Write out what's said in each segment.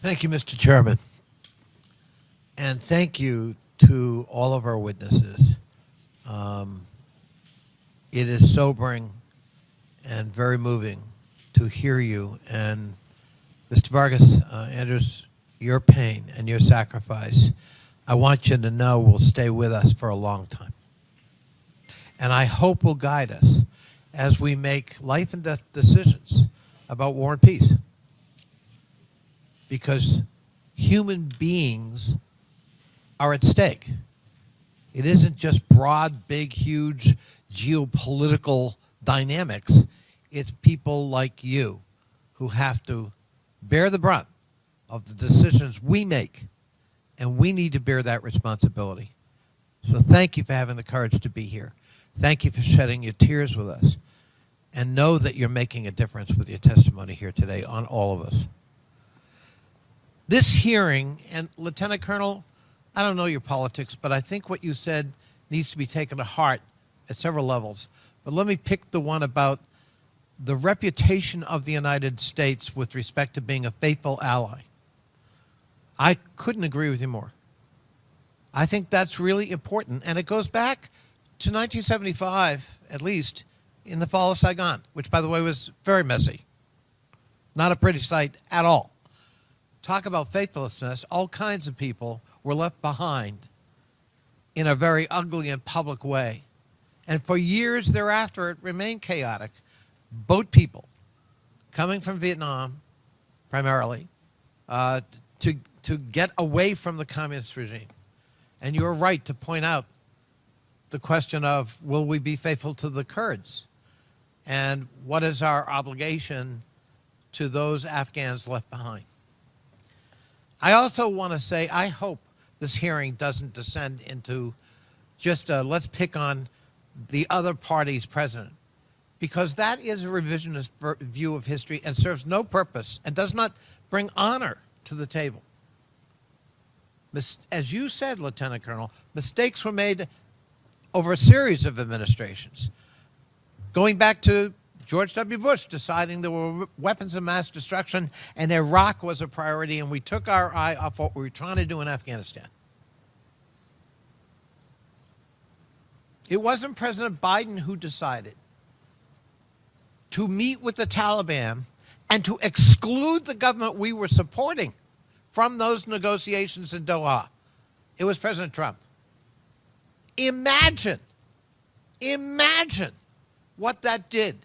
Thank you, Mr. Chairman. And thank you to all of our witnesses. It is sobering and very moving to hear you. And Mr. Vargas, Andrews, your pain and your sacrifice, I want you to know will stay with us for a long time. And I hope will guide us as we make life and death decisions about war and peace. Because human beings are at stake. It isn't just broad, big, huge geopolitical dynamics. It's people like you who have to bear the brunt of the decisions we make, and we need to bear that responsibility. So thank you for having the courage to be here. Thank you for shedding your tears with us. And know that you're making a difference with your testimony here today on all of us. This hearing, and Lieutenant Colonel, I don't know your politics, but I think what you said needs to be taken to heart at several levels. But let me pick the one about the reputation of the United States with respect to being a faithful ally. I couldn't agree with you more. I think that's really important, and it goes back to 1975, at least, in the fall of Saigon, which, by the way, was very messy. Not a pretty sight at all. Talk about faithlessness. All kinds of people were left behind in a very ugly and public way. And for years thereafter, it remained chaotic. Boat people coming from Vietnam, primarily, to get away from the communist regime. And you're right to point out the question of, will we be faithful to the Kurds? And what is our obligation to those Afghans left behind? I also want to say, I hope this hearing doesn't descend into just let's pick on the other party's president, because that is a revisionist view of history and serves no purpose and does not bring honor to the table. As you said, Lieutenant Colonel, mistakes were made over a series of administrations, going back to George W. Bush deciding there were weapons of mass destruction and Iraq was a priority, and we took our eye off what we were trying to do in Afghanistan. It wasn't President Biden who decided to meet with the Taliban and to exclude the government we were supporting from those negotiations in Doha. It was President Trump. Imagine what that did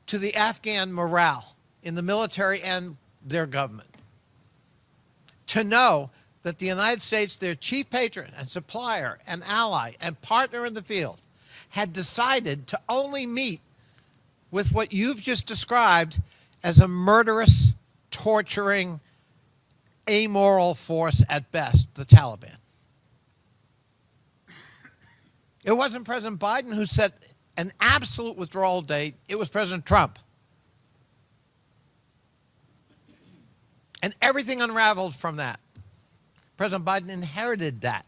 to the Afghan morale in the military and their government. To know that the United States, their chief patron and supplier and ally and partner in the field, had decided to only meet with what you've just described as a murderous, torturing, amoral force at best, the Taliban. It wasn't President Biden who set an absolute withdrawal date. It was President Trump. And everything unraveled from that. President Biden inherited that.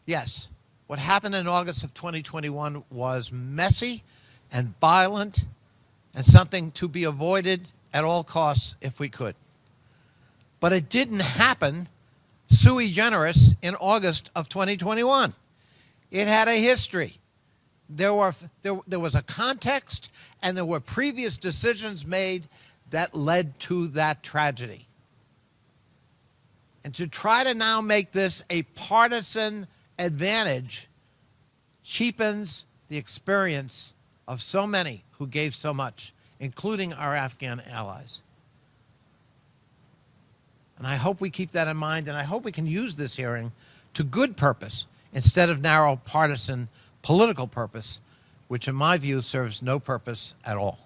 Yes, what happened in August of 2021 was messy and violent and something to be avoided at all costs if we could. But it didn't happen sui generis in August of 2021. It had a history. There was a context, and there were previous decisions made that led to that tragedy. And to try to now make this a partisan advantage cheapens the experience of so many who gave so much, including our Afghan allies. And I hope we keep that in mind, and I hope we can use this hearing to good purpose instead of narrow partisan political purpose, which in my view serves no purpose at all.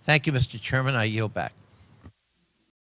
Thank you, Mr. Chairman. I yield back.